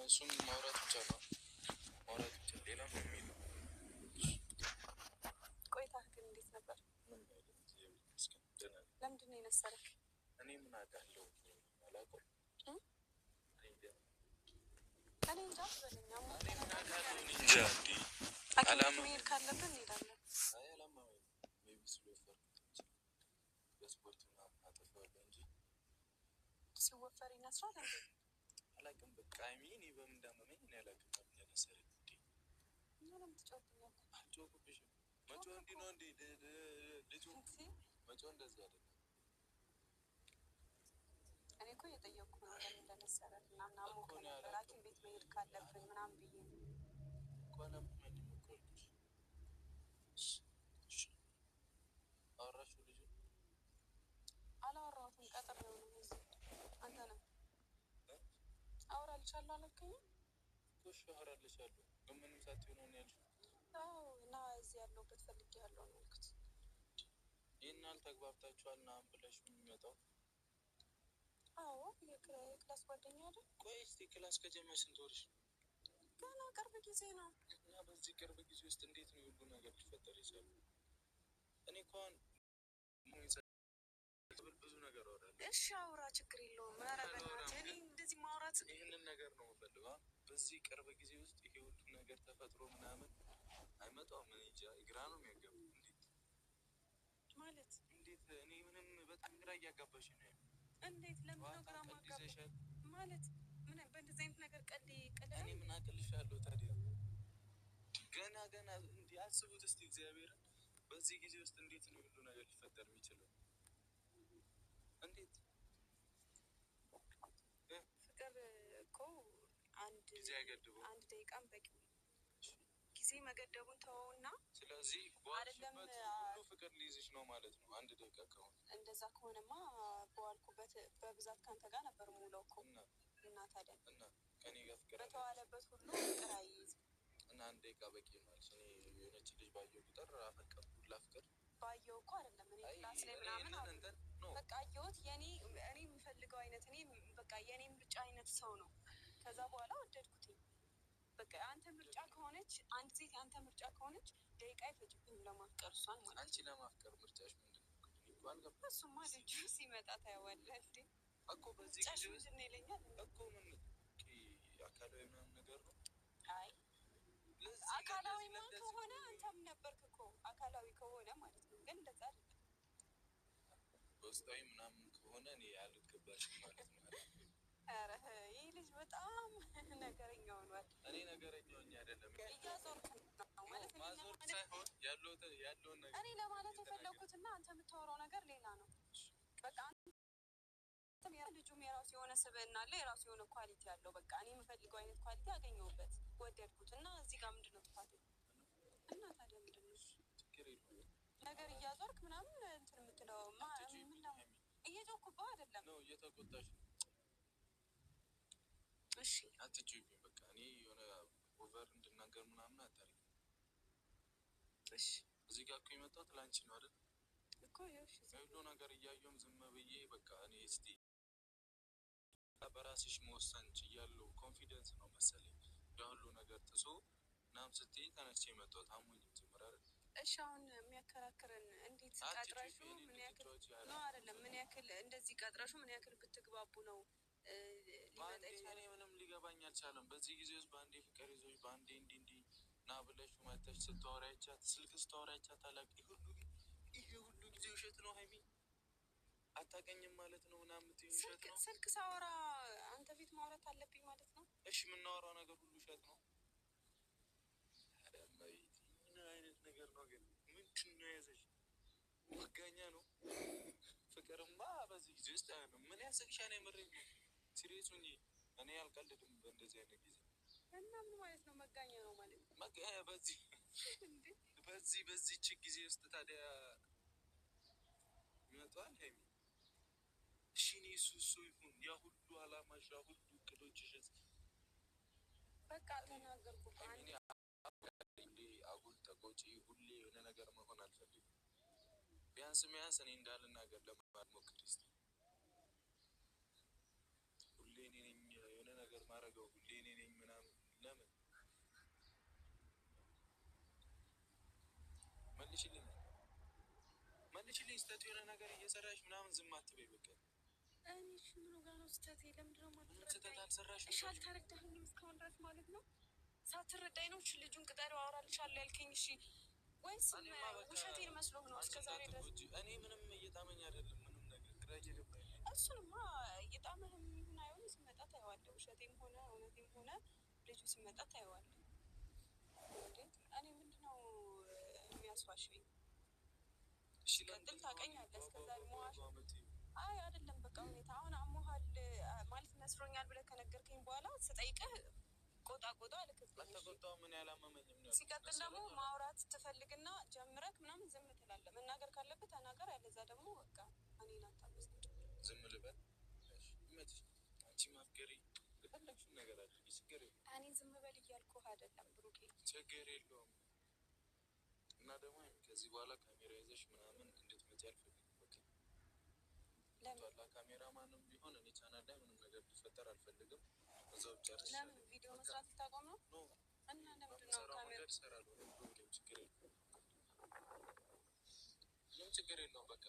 እሱም ማውራት ብቻ ነው ማውራት ብቻ ሌላ ምን የሚል ቆይታህ ግን እንዴት ነበር? ለምንድን ነው የነሰረክ? እኔ ምን አውቃለሁ አላውቅም። እኔ እንጃ ትበለኝ። አላማ መሄድ ካለብን እንሄዳለን። አይ አላማ ሜቢ ስለወፈርኩት በስፖርት ምናምን አጠፋዋለሁ እንጂ ሲወፈር ይነስራል እንዴ? አላውቅም። በቃ እኔ በምን እንዳመመኝ እኔ አላውቅም። ለነሰረኝ እንዴ እና ለምን ትጫወትኛለህ? አልጮህብሽም። መጮህ እንዲህ ነው እንዴ? ልጁ መጮህ እንደዚህ አይደለም። እኔ እኮ እየጠየኩህ ነው ለምን እንደነሰረህ ምናምን አሞከኝ ነበር። ሐኪም ቤት መሄድ ካለብን ምናምን ብዬ ነው እኮ አላመመኝም እኮ አልኩሽ። አወራሽው ልጁ? አላወራሁትም። ቀጥሬው ነው እዚህ። አንተ ነህ አወራልሻለሁ አላልከኝም? እሺ አወራልሻለሁ። ግን ምንም ሳትሆን ነው ያልሽው? አዎ እና እዚህ ያለሁበት ፈልጌያለሁ ነው ያልኩት። ይሄን ያህል ተግባብታችኋል ምናምን ብለሽ የሚመጣው? አዎ የክላስ ጓደኛ አይደል? ቆይ እስኪ ክላስ ከጀመርሽ ስንት ወርሽ? ገና ቅርብ ጊዜ ነው። እና በዚህ ቅርብ ጊዜ ውስጥ እንዴት ነው ሁሉ ነገር ሊፈጠር ይችላል? እኔ እኮ አሁን ብዙ ነገር አወራለሁ። እሺ አውራ፣ ችግር የለውም። ኧረ በእናትህ እኔ እንደዚህ ማውራት ይህንን ነገር ነው የምፈልገው። በዚህ ቅርብ ጊዜ ውስጥ ይሄ ሁሉ ነገር ተፈጥሮ ምናምን አይመጣውም። እኔ እንጃ ግራ ነው የሚያጋባው። ማለት እንዴት እኔ ምንም በጣም ግራ እያጋባሽ ነው። እንዴት ለምን ነው ግራ ማጋባሽ? ማለት ምን በእንደዚህ አይነት ነገር ቀልድ እኔ ምን አቅልሻለሁ ታዲያ? ገና እንዲህ አስቡት እስቲ እግዚአብሔርን። በዚህ ጊዜ ውስጥ እንዴት ነው ሁሉ ነገር ሊፈጠር የሚችለው? እንዴት ፍቅር እኮ አንድ ደቂቃም በቂ ጊዜ መገደቡን ተወውና፣ ስለዚህ በዋልሽበት ሁሉ ፍቅር ሊይዝሽ ነው ማለት ነው። አንድ ደቂቃ ከሆነ እንደዛ ከሆነማ በዋልኩበት በብዛት ካንተ ጋር ነበር የምውለው እኮ። እና ታዲያ እና ከኔ ጋር ፍቅር በተዋለበት ሁሉ ፍቅር አይይዝም። እና አንድ ደቂቃ በቂ ነው ማለት ነው። የሆነች ልጅ ባየሁ ቁጥር አፈቀርኩ ላፍቅር ባየሁ እኮ አይደለም እኔ ክላስ ላይ ምናምን በቃ አየሁት። እኔ የምፈልገው አይነት በቃ የኔ ምርጫ አይነት ሰው ነው። ከዛ በኋላ ወደድኩትኝ። በቃ አንተ ምርጫ ከሆነች አንድ ሴት አንተ ምርጫ ከሆነች ደቂቃ አይፈጅብኝም ለማፍቀር እሷን ማለት። አንቺ ለማፍቀር ምርጫሽ ምንድን ነው? እሱማ ልጁ ሲመጣ ታየዋለህ እንዴ እኮ በዚህ ጊዜ ምንድን ነው ይለኛል እኮ ምን አካላዊ ምናምን ነገር ነው? አይ አካላዊማ ከሆነ አንተም ነበርክ እኮ አካላዊ ከሆነ ማለት ነው። ግን እንደዛ አይደለም። በውስጣዊ ምናምን ከሆነ እኔ አልገባሽም ማለት ነው። ኧረ ይህ ልጅ በጣም ነገረኛ ሆኗል። እኔ ነገረኛ ሆኜ አይደለም እያዞርክ ነው ማለት ነው። ማዞር ሳይሆን ያለውን ነገር እኔ ለማለት የፈለኩትና አንተ የምታወራው ነገር ሌላ ነው። በቃ ልጁም የራሱ የሆነ ስብዕና አለ፣ የራሱ የሆነ ኳሊቲ አለው። በቃ እኔ የምፈልገው አይነት ኳሊቲ አገኘሁበት፣ ወደድኩት እና እዚህ ጋር ምንድን ነው ጥፋት? እና ታዲያ ምንድን ነው ችግር የለውም ነገር እያዞርክ ምናምን እንትን የምትለው ምን ነው? እየጮኩብህ አይደለም ነው እየተቆጣሽ ነው። እሺ አትጩይብኝ። በቃ እኔ የሆነ ኦቨር እንድናገር ምናምን አታርጊ። እሺ እዚህ ጋር እኮ የመጣሁት ላንቺ ነው አይደል እኮ። እሺ ሁሉ ነገር እያየሁም ዝም ብዬ በቃ እኔ እስቲ በራስሽ መወሰን ችያለሁ ኮንፊደንስ ነው መሰለኝ ያሁሉ ነገር ጥሶ ምናምን ስትይ ተነስቼ የመጣሁት አሞኝ ጀምር አይደል? እሺ አሁን የሚያከራክረን እንዴት ቀጥረሹ ምን ያክል ነው አይደለም? ምን ያክል እንደዚህ ቀጥረሹ ምን ያክል ብትግባቡ ነው ሊመጣ ይችላል? እኔ ምንም ሊገባኝ አልቻለም። በዚህ ጊዜ ውስጥ በአንዴ ፍቅር ይዞሽ በአንዴ እንዲህ ና ብለሽ መተሽ ስታወሪያቻት ስልክ ስታወሪያቻት አላውቅም። ይሄ ሁሉ ጊዜ ውሸት ነው ሀይሚ አታውቀኝም ማለት ነው ምናምን የምትይው ውሸት ነው። ስልክ ሳወራ አንተ ፊት ማውራት አለብኝ ማለት ነው? እሺ የምናወራው ነገር ሁሉ ውሸት ነው? ምን አይነት ነገር ነው ግን? ምንድን ነው የያዘሽ? መጋኛ ነው? ፍቅርማ በዚህ ጊዜ ውስጥ ምን ያስቅሻል? የምሬን ነው። ሲሪየስ ሁኚ። እኔ አልቀልድም በእንደዚህ አይነት ጊዜ። እና ምን ማለት ነው መጋኛ ነው ማለት? መጋኛ በዚህች ጊዜ ውስጥ ታዲያ ይመጣል ሀይሚ? እሺ እኔ እሱ ይሁን ያ ሁሉ አላማሽ ያ ሁሉ እቅዶችሽስ በቃ ተናገርኩ። አጉል ተቆጪ ሁሌ የሆነ ነገር መሆን አልፈልግም። ቢያንስ እኔ እንዳልናገር ለማድረግ ሞክሪ እስኪ። ሁሌ እኔ ነኝ የሆነ ነገር ማድረገው፣ ሁሌ እኔ ነኝ ለምን መልሽልኝ መልሽልኝ። ስህተት የሆነ ነገር እየሰራሽ ምናምን ዝም አትበይ በቃ። እኔ እሺ ምኑ ጋር ነው ስህተቴ? ለምንድን ነው ምንም ስህተት አልሰራሽም። እሺ አልተረዳኸኝም እስካሁን ድረስ ማለት ነው? ሳትረዳኝ ነው ልጁን ቅጠሪው አወራልሻለሁ ያልከኝ? እሺ ወይስ ውሸቴን መስሎህ ነው እስከ ዛሬ ድረስ? እኔ ምንም እየጣመኝ አይደለም፣ ምንም ነገር ግራ እየገባኝ። እሱንማ እየጣመህም ይሁን አይሆን ሲመጣ ታየዋለህ። ውሸቴም ሆነ እውነቴም ሆነ ልጁ ሲመጣ ታየዋለህ። እኔ ምንድነው የሚያስዋሽኝ? ቀጥል ታውቀኛለህ። እስከዛሬ መዋሽ አይ አይደለም በቃ ሁኔታ አሁን አሞሃል ማለት መስሎኛል ብለህ ከነገርከኝ በኋላ ስጠይቅህ ቆጣ አልክብኝ። አልተቆጣሁም፣ ምን ያላመመኝም ነው። ሲቀጥል ደግሞ ማውራት ትፈልግና ጀምረክ ምናምን ዝም ትላለህ። መናገር ካለብህ ተናገር፣ ያለዛ ደግሞ በቃ እኔን አታበስጭ። ዝም ልበል? ይመችሽ። አንቺ ማፍቀሪ የፈለግሽውን ነገር አድርጊ፣ ችግር የለውም። እኔ ዝም በል እያልኩህ አይደለም ብሩኬ፣ ችግር የለውም። እና ደግሞ ከዚህ በኋላ ካሜራ ይዘሽ ምናምን እንድትመጪ አልፈልግም። በቃ ካሜራ ማንም ቢሆን እኔ ቻናል ላይ ምንም ነገር ሊፈጠር አልፈልግም። እዛው ጨርሽ። ለምን ቪዲዮ መስራት ልታቆም ነው? እና ለምንድን ነው ካሜራ እሰራለሁ? ምንም ችግር የለውም፣ ምንም ችግር የለውም። በቃ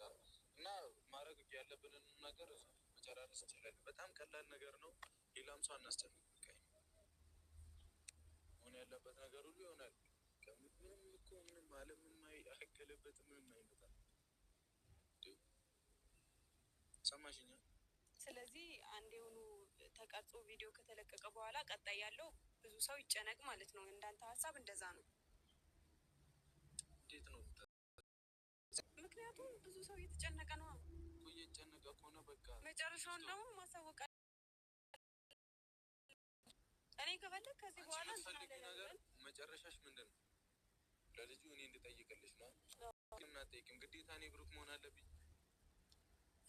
እና ማድረግ ያለብንን ነገር መጨራረስ እንችላለን። በጣም ቀላል ነገር ነው። ሌላም ሰው አናስጨንቅ። በቃ መሆን ያለበት ነገር ሁሉ ይሆናል። ምንም እኮ ምንም አለም የማይገለበጥ ምንም አይመጣም። ሰማሽኛ? ስለዚህ አንዴውኑ ተቀርጾ ቪዲዮ ከተለቀቀ በኋላ ቀጣይ ያለው ብዙ ሰው ይጨነቅ ማለት ነው። እንዳንተ ሀሳብ እንደዛ ነው? እንዴት ነው? ምክንያቱም ብዙ ሰው እየተጨነቀ ነው። እየተጨነቀ ከሆነ በቃ መጨረሻውን ደግሞ ማሳወቅ እኔ ከፈለግ ከዚህ በኋላ ነገር መጨረሻሽ ምንድን ነው? ለልጁ እኔ እንድጠይቅልሽ ነው? ግን አትጠይቅም። ግዴታ እኔ ብሩክ መሆን አለብኝ?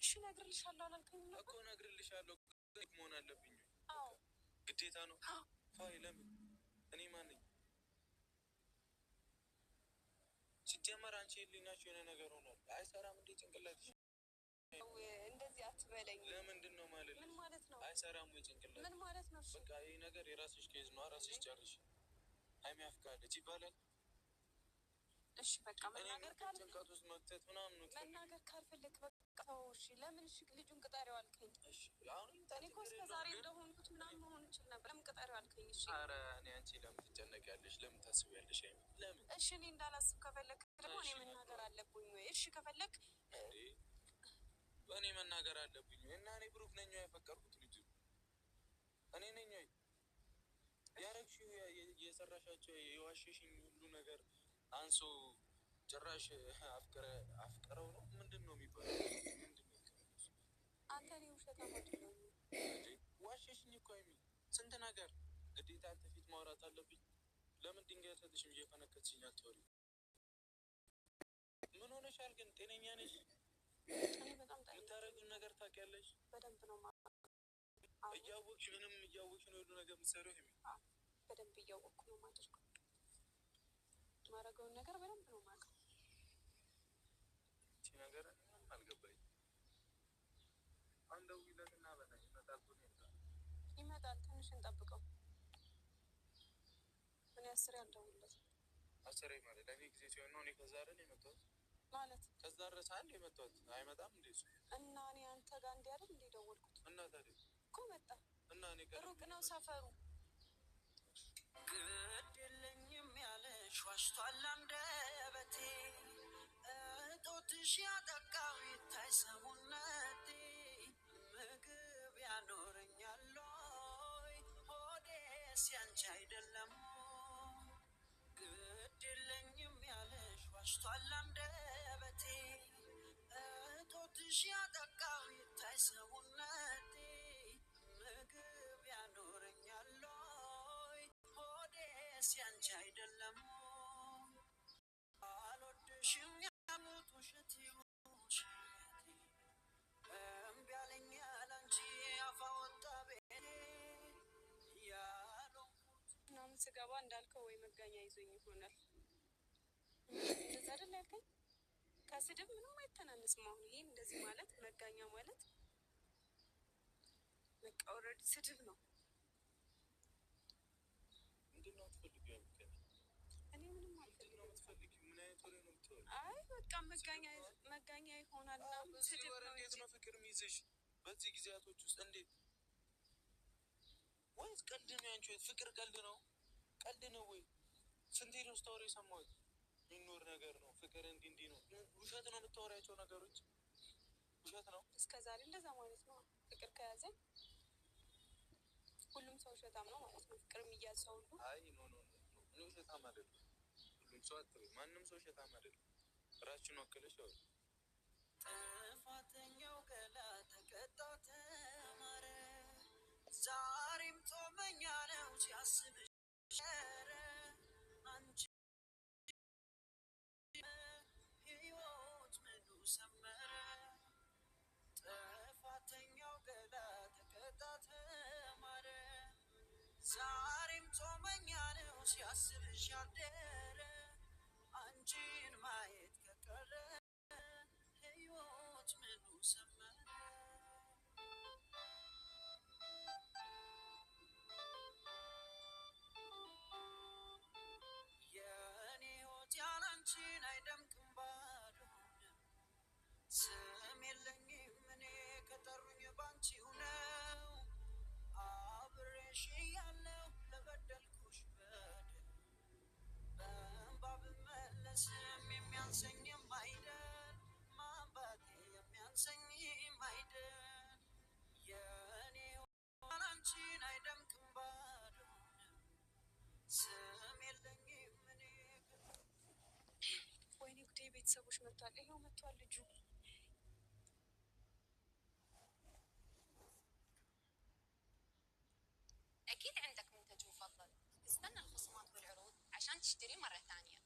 እሺ እነግርልሻለሁ አላልከኝም እኮ? እነግርልሻለሁ መሆን አለብኝ? አዎ ግዴታ ነው። ፋይ ለምን? እኔ ማን ነኝ? ሲጀመር አንቺ ህሊናሽ የሆነ ነገር ሆኗል። አይሰራም እንዴ ጭንቅላትሽ? እንደዚህ አትበለኝ። ለምንድን ነው ማለት? ምን ማለት ነው? አይሰራም ወይ ጭንቅላት? ምን ማለት ነው? በቃ ይሄ ነገር የራስሽ ኬዝ ነው። ራስሽ ጨርሽ። ሀይሚ አፍቃለች ይባላል። እሺ በቃ መናገር ካልፈለክ ጭንቀት ውስጥ መክተት ምናምን ነው። መናገር ካልፈለክ በቃ እሺ። ለምን እሺ ልጁን ቅጠሪው አልከኝ? እሺ አሁን እኔ እኮ እስከ ዛሬ እንደሆንኩት ምናምን መሆን ይችል ነበር። ለምን ቅጠሪው አልከኝ? እሺ ኧረ እኔ አንቺ ለምን ትጨነቂያለሽ? ለምን ታስቢያለሽ? ሀይሚ ለምን? እሺ እኔ እንዳላስብ ከፈለክ ደግሞ እኔ መናገር አለብኝ ወይ? እሺ ከፈለክ እኔ መናገር አለብኝ ወይ? እና እኔ ብሩክ ነኝ ያፈቀርኩት ልጁ እኔ ነኝ ወይ? ያረግሽው የሰራሻቸው የዋሸሽኝ ሁሉ ነገር አንሶ ጭራሽ አፍቅረው ነው ምንድን ነው የሚባለው? አንተ እኔ ውሸት አመድለው ዋሸሽኝ እኮ ሀይሚ ስንት ነገር ግዴታ አንተ ፊት ማውራት አለብኝ? ለምን ድንጋይ ሰጥሽም እየፈነከትሽኝ አትወሪ? ምን ሆነሻል ግን? ጤነኛ ነሽ? እኔ በጣም የምታረጊውን ነገር ታውቂያለሽ? በደንብ ነው እያወቅሽ ምንም እያወቅሽ ነው ሁሉ ነገር የምትሰሪው? ሀይሚ በደንብ እያወቅኩ ነው የማደርገው። ማረገውን ነገር በደንብ ነው የማውቀው። እቺ ነገር ምንም አልገባኝም። አንድ ደውይለትና በላይ ይመጣል። ትንሽ እንጠብቀው። እኔ አስሬ አልደውልለት። አስሬ ማለት ለእኔ ጊዜ ሲሆን ነው። እኔ ከዛ አይደል የመጣሁት ማለት ከዛ ድረስ አንድ የመጣሁት አይመጣም እንዴ እሱ? እና እኔ አንተ ጋር እንዲህ አይደል እንዴ ደወልኩት? እና ታዲያ እኮ መጣ እና እኔ ጋር ሩቅ ነው ሰፈሩ። ግድ የለኝም ያለሽ ዋሽቷል አንደበቴ፣ እጦትሽ ያጠቃው ይታይ ሰውነቴ፣ ምግብ ያኖረኛል ሆይ ሆዴስ ያንቺ አይደለም? ግድ የለኝም ያለሽ ዋሽቷል አንደበቴ፣ እጦትሽ ያጠቃው ይታይ ሰውነቴ፣ ምግብ ያኖረኛል ሆይ ሆዴስ ያንቺ አይደለም? አልወድሽም ያሉት ውሸት ውሸቴ፣ እምቢ አለኝ ያላንቺ አፍ አወጣ ቤቴ ያልሆንኩት ምናምን ስገባ እንዳልከው ወይ መጋኛ ይዞኝ ይሆናል። እንደዛ አይደል ያልከኝ? ከስድብ ምንም አይተናነስም። አሁን ይሄ እንደዚህ ማለት መጋኛ ማለት በቃ ኦልሬዲ ስድብ ነው። አይ በቃ መጋኛ ይሆናል እና በዚህ ወር እንዴት ነው ፍቅር የሚይዝሽ? በዚህ ጊዜያቶች ውስጥ እንዴት ወይስ ቀልድ ነው? ያንቺ ፍቅር ቀልድ ነው? ቀልድ ነው ወይ? ስንቴ ነው ስታወሪ የሰማሁት? የሚኖር ነገር ነው ፍቅር እንዲህ ነው። ውሸት ነው የምታወሪያቸው ነገሮች ውሸት ነው። እስከዛሬ እንደዛ ማለት ነው። ፍቅር ከያዘኝ ሁሉም ሰው ውሸታም ነው ማለት ነው። ፍቅር የሚያዝ ሰው ሁሉ አይ ኖ እኔ ውሸታም አይደለም። ሁሉም ሰው አትበይ። ማንም ሰው ውሸታም አይደለም። ራስሽን ወክለሽ አውሪ። ጥፋተኛው ገላ ተቀጣ ተማረ ዛሬም ጾመኛ ነው ሲያስብሽ ሸረ አንቺ ህይወት ምኑ ሰመረ ጥፋተኛው ገላ ተቀጣ ተማረ ዛሬም ጾመኛ ነው ሲያስብሽ ያደረ አንቺን ማየት ከቀረ ህይወት ምኑ ሰመረ የኔ ህይወት ያላንቺን አይደምቅም ባዶ ስም የለኝም እኔ ከጠሩኝ ባንቺው ነው አብሬሽ እያለሁ ለበደልኩሽ በደል በእንባ ብመለስም የሚያንሰኝም አይደል ማንባቴ የሚያንሰኝም አይደል የኔ አንቺን አይደምቅም ባዶ ስም የለኝም እኔ ወይኔ ጉዴ ቤተሰቦች መጥቷል። ይኸው መጥቷል ልጁ أكيد عندك منتج مفضل استنى الخصومات والعروض عشان تشتري مرة ثانية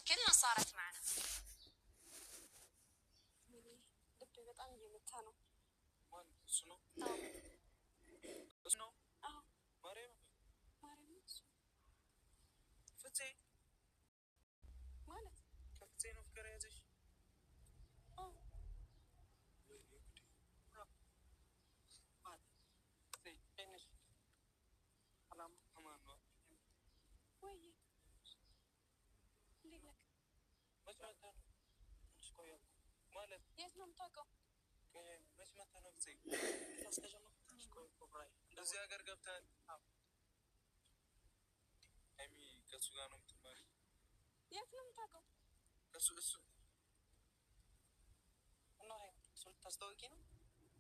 كلنا صارت معنا ልብ በጣም እየመታ ነው። ማን እሱ ነው? እሱ ነው? አዎ ማርያም እሱ ፍፄ ማለት ከፍፄ ነው ፍቅር የያዘሽ? አዎ ወይኔ ጉዴ። አማን ነው ወይ እንዴት ነህ? መች መተህ ነው? ትንሽ ቆየሁ ማለት የት ነው የምታውቀው? መች መተህ ነው? ፍፄ ታስከጀመርኩ ትንሽ ቆየሁ። እዚህ ሀገር ገብተሃል? ሀይሚ ከእሱ ጋር ነው የምትማሪው? የት ነው የምታውቀው? እሱ እና እሱ ልታስታውቂ ነው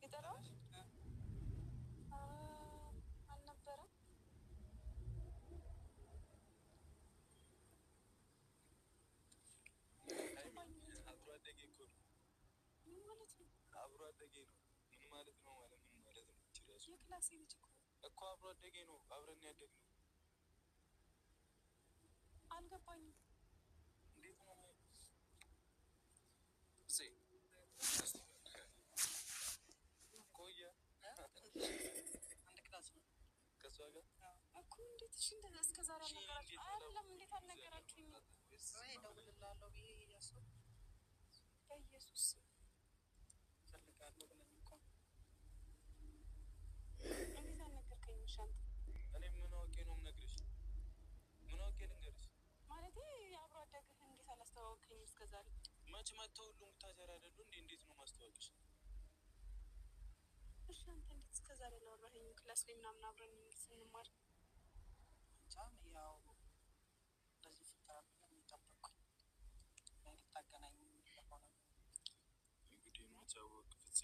የጠራሁት? አልነበረም። አብሮ አደጌ እኮ ነው። ምን ማለት ነው? አብሮ አደጌ ነው። ምን ማለት ነው? ምን ማለት ነው? የክላሴ ልጅ እኮ አብሮ አደጌ ነው። አብረን ያደግነው። አልገባኝም። እንዴት ነው ቆየ? አንድ ክላስ ነው ከእሷ ጋር እኮ እንዴት እሺ፣ እንደዛ እስከዛሬ አልነገራችሁኝ? አይደለም እንዴት አልነገራችሁኝም? ወይ እደውልልሃለሁ ብዬ እያሰብኩ በኢየሱስ እፈልጋለሁ ብለኝ እኮ እንዴት አልነገርከኝም? ሻንት እኔ ምን አውቄ ነው የምነግርሽ? ምን አውቄ ልንገርሽ? ማለቴ የአብሮ አደግህ እንዴት አላስተዋወቅከኝም እስከዛሬ? መች መተው ሁሉም ታጀር አይደሉ እንዴ? እንዴት ነው ማስተዋወቅሽ? እሺ አንተ እንዴት እስከዛሬ አላወራኸኝም? ክላስ ላይ ምናምን አብረን ስንማር ብቻ ያው እንደዚህ ፍጠራ የሚጠበቅኩኝ ልታገናኝ የሚገባው ነገር እንግዲህ ማቻወቅ ፍፄ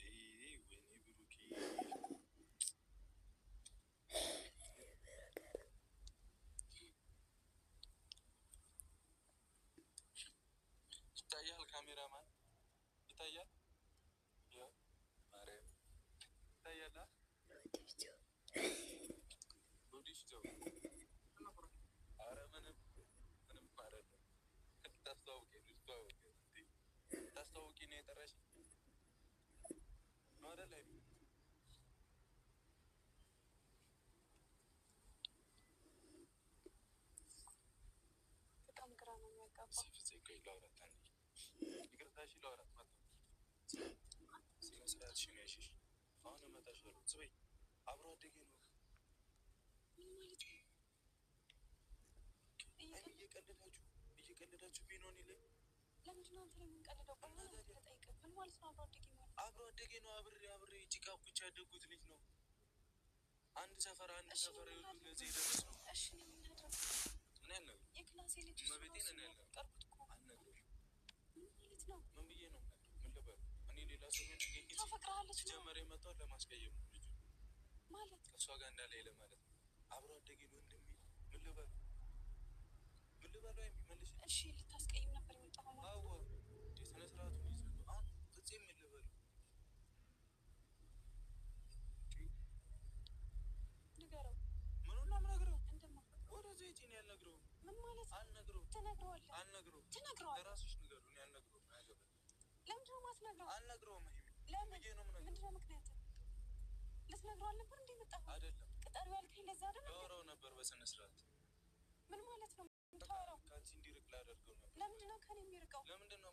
ወይኔ ብሩኬ ይታያል። ካሜራማን ይታያል። ያው ማርያም ይታያል። ሎዲሽ ጆ ኧረ ምንም ማለት ነው። ታስተዋውቂ ነው የጠራሽ ነው አይደል? በጣም ግራ ነው የሚያጋባው። ቆይ ላውራት አንዴ። ይቅርታ እሺ፣ ላውራት መጣሁ። ስነ ስርዓትሽን ያዥሽ። አሁን እመጣሻለሁ። ዝበይ አብሮ አደጌ ነው። ምን ማለት ነው? እየቀለዳችሁ እየቀለዳችሁብኝ ነው። እኔ ላይ ለምንድን ነው አንተ ላይ የምንቀልደው? ቆይ ልጠይቅህ፣ ምን ማለት ነው? አብሮ አደጌ ነው። አብሬ ጭቃ ብቻ ያደጉት ልጅ ነው። አንድ ሰፈር ይሁሉ ለዚህ ደረስ ነው። እሺ ምን አደረግ? እኔ አልነግርም። የክላሴ ልጅ መቤቴን እኔ ቀርኩት እኮ አልነግርም። ምን ማለት ነው? ምን ብዬ ነው ምን ልበል? እኔ ሌላ ሰው ሆኜ ታፈቅርሃለች ነው ጀመረ የመጣው ለማስቀየም ነው። ልጁ ማለት ከእሷ ጋር እንዳለ ለማለት ነው። አብሮ አደጌ ነው እንደሚል ምን ልበል? የሚመልስ እሺ ልታስቀይም ነበር የመጣው ማለት ነው። አዎ የስነ ስርዓቱን ይዘው አሁን ፍፄም ምን ልበል? ንገረው። ምኑን ነው የምነግረው? እንደማፈቅረው ወደዚህ ሂጂ። እኔ አልነግረውም። ምን ማለት ነው? አልነግረውም። ትነግረዋለህ? አልነግረውም። ትነግረዋለህ? ለራስሽ ንገሪው። እኔ አልነግረውም። አያገባኝም። ለምንድን ነው የማትነግረው? አልነግረውም። ለምን? ብዬ ነው የምነግረው። ምንድን ነው ምክንያትህ? ልትነግረው አልነበር እንደ የመጣኸው? አይደለም ቅጠሩ ያልከኝ ለዛ አይደል? ላወራው ነበር በስነ ስርዓት። ምን ማለት ነው? ታወራው ከአንቺ እንዲርቅ ላደርገው ነበር። ለምንድን ነው ከእኔ የሚርቀው? ለምንድን ነው